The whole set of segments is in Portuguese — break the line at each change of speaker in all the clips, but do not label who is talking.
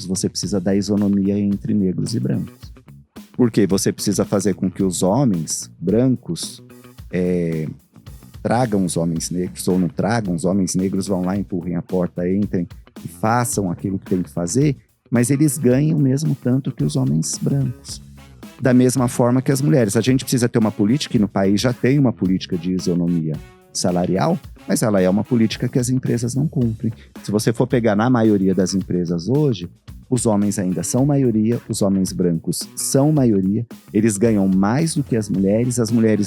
brancos, você precisa da isonomia entre negros e brancos. Porque você precisa fazer com que os homens brancos tragam os homens negros, ou não tragam, os homens negros vão lá, empurrem a porta, entrem e façam aquilo que tem que fazer, mas eles ganham o mesmo tanto que os homens brancos. Da mesma forma que as mulheres. A gente precisa ter uma política, e no país já tem uma política de isonomia salarial, mas ela é uma política que as empresas não cumprem. Se você for pegar na maioria das empresas hoje, os homens ainda são maioria, os homens brancos são maioria, eles ganham mais do que as mulheres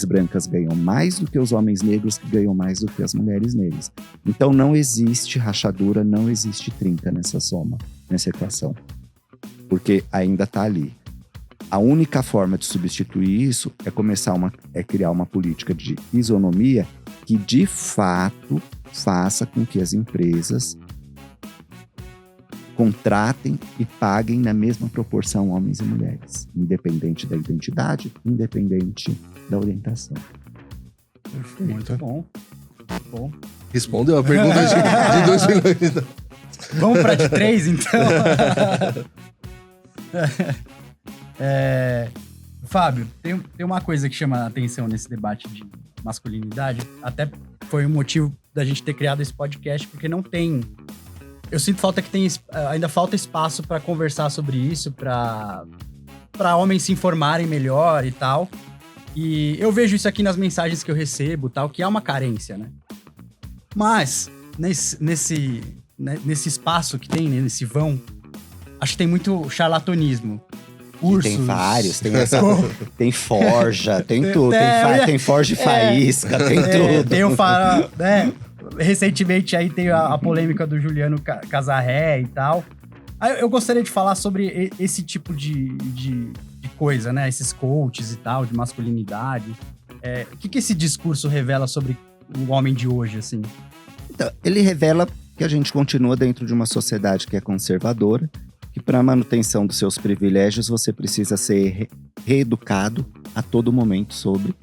brancas ganham mais do que os homens negros, que ganham mais do que as mulheres negras. Então não existe rachadura, não existe 30 nessa soma, nessa equação, porque ainda está ali. A única forma de substituir isso é criar uma política de isonomia que de fato faça com que as empresas contratem e paguem na mesma proporção homens e mulheres, independente da identidade, independente da orientação.
Perfeito. Muito bom. Muito bom.
Respondeu a pergunta de 2 milhões.
Vamos para de 3, então? Fábio, tem uma coisa que chama a atenção nesse debate de masculinidade, até foi o motivo da gente ter criado esse podcast, porque não tem... Eu sinto ainda falta espaço para conversar sobre isso, para homens se informarem melhor e tal. E eu vejo isso aqui nas mensagens que eu recebo, tal, que há uma carência, né? Mas, nesse espaço que tem, né, nesse vão, acho que tem muito charlatanismo. Ursos.
Tem vários, tem forja, tem tudo. Tem forja e faísca, tem tudo.
Tem o recentemente aí tem a polêmica do Juliano Casarré e tal. Aí eu gostaria de falar sobre esse tipo de coisa, né? Esses coaches e tal, de masculinidade. O que esse discurso revela sobre o homem de hoje, assim?
Então, ele revela que a gente continua dentro de uma sociedade que é conservadora, que para a manutenção dos seus privilégios você precisa ser reeducado a todo momento sobre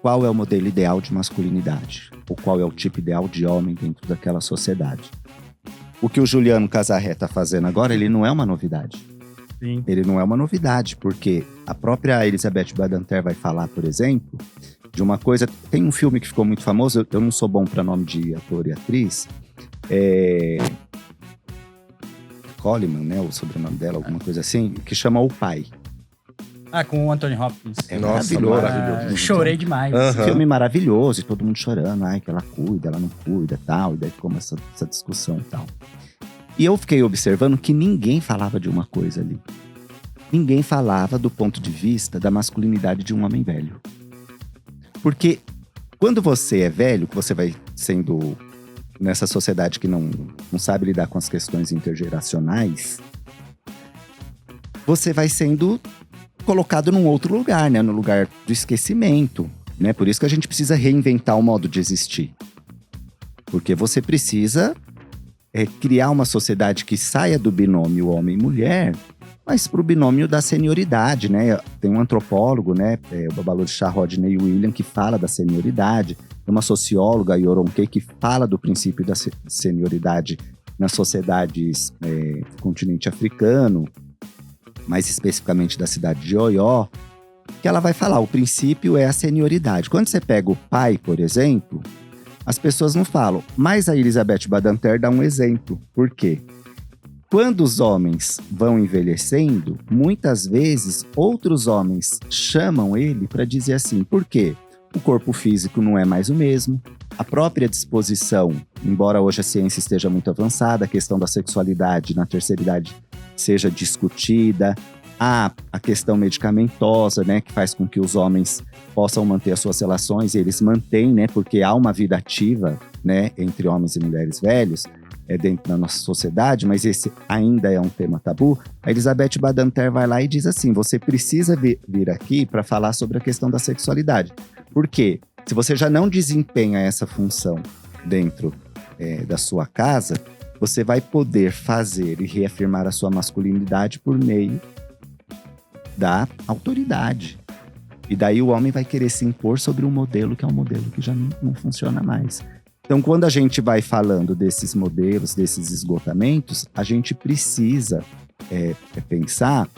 qual é o modelo ideal de masculinidade, ou qual é o tipo ideal de homem dentro daquela sociedade. O que o Juliano Casarré está fazendo agora, ele não é uma novidade.
Sim.
Ele não é uma novidade, porque a própria Elizabeth Badinter vai falar, por exemplo, de uma coisa... Tem um filme que ficou muito famoso, eu não sou bom para nome de ator e atriz, Coleman, né, o sobrenome dela, alguma coisa assim, que chama O Pai.
Com o Anthony Hopkins.
Maravilhoso.
Chorei demais.
Um filme maravilhoso, e todo mundo chorando, que ela cuida, ela não cuida, tal, e daí ficou essa discussão e tal. E eu fiquei observando que ninguém falava de uma coisa ali. Ninguém falava do ponto de vista da masculinidade de um homem velho. Porque quando você é velho, que você vai sendo... nessa sociedade que não sabe lidar com as questões intergeracionais, você vai sendo colocado num outro lugar, né? No lugar do esquecimento, né? Por isso que a gente precisa reinventar o modo de existir. Porque você precisa criar uma sociedade que saia do binômio homem-mulher, mas para o binômio da senioridade, né? Tem um antropólogo, né? O Babalorixá Rodney William, que fala da senioridade. Tem uma socióloga, Yoronke, que fala do princípio da senioridade nas sociedades do continente africano, mais especificamente da cidade de Oió, que ela vai falar, o princípio é a senioridade. Quando você pega o pai, por exemplo, as pessoas não falam, mas a Elizabeth Badinter dá um exemplo. Por quê? Quando os homens vão envelhecendo, muitas vezes outros homens chamam ele para dizer assim, por quê? O corpo físico não é mais o mesmo, a própria disposição, embora hoje a ciência esteja muito avançada, a questão da sexualidade na terceira idade seja discutida, há a questão medicamentosa, né, que faz com que os homens possam manter as suas relações, e eles mantêm, né, porque há uma vida ativa, né, entre homens e mulheres velhos, dentro da nossa sociedade, mas esse ainda é um tema tabu. A Elizabeth Badinter vai lá e diz assim, você precisa vir aqui para falar sobre a questão da sexualidade. Por quê? Se você já não desempenha essa função dentro da sua casa, você vai poder fazer e reafirmar a sua masculinidade por meio da autoridade. E daí o homem vai querer se impor sobre um modelo que é um modelo que já não funciona mais. Então, quando a gente vai falando desses modelos, desses esgotamentos, a gente precisa pensar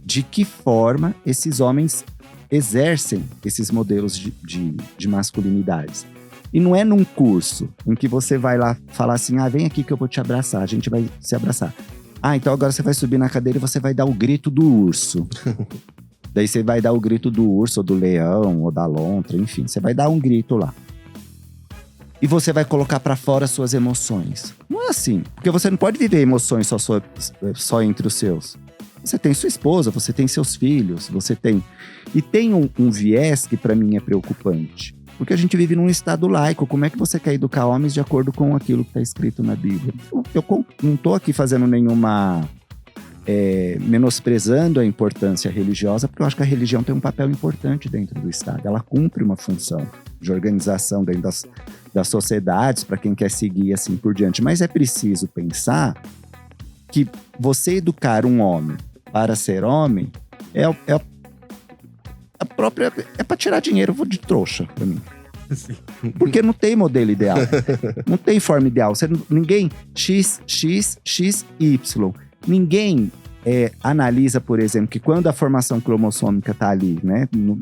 de que forma esses homens exercem esses modelos de masculinidades. E não é num curso em que você vai lá falar assim, vem aqui que eu vou te abraçar, a gente vai se abraçar. Então agora você vai subir na cadeira e você vai dar o grito do urso. Daí você vai dar o grito do urso, ou do leão, ou da lontra, enfim. Você vai dar um grito lá. E você vai colocar pra fora suas emoções. Não é assim, porque você não pode viver emoções só entre os seus. Você tem sua esposa, você tem seus filhos, você tem... E tem um viés que pra mim é preocupante. Porque a gente vive num estado laico. Como é que você quer educar homens de acordo com aquilo que está escrito na Bíblia? Eu não estou aqui fazendo nenhuma... menosprezando a importância religiosa, porque eu acho que a religião tem um papel importante dentro do Estado. Ela cumpre uma função de organização dentro das sociedades, para quem quer seguir assim por diante. Mas é preciso pensar que você educar um homem para ser homem é para tirar dinheiro de trouxa para mim.
Sim.
Porque não tem modelo ideal. Não tem forma ideal. Ninguém X, Y. Ninguém analisa, por exemplo, que quando a formação cromossômica está ali, né, no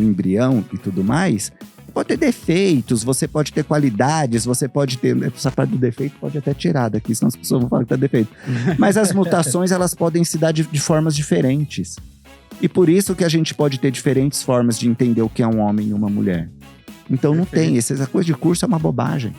embrião e tudo mais, pode ter defeitos, você pode ter qualidades, você pode ter... Essa parte do defeito pode até tirar daqui, senão as pessoas vão falar que tá defeito. Mas as mutações, elas podem se dar de formas diferentes. E por isso que a gente pode ter diferentes formas de entender o que é um homem e uma mulher. Então não tem, essa coisa de curso é uma bobagem.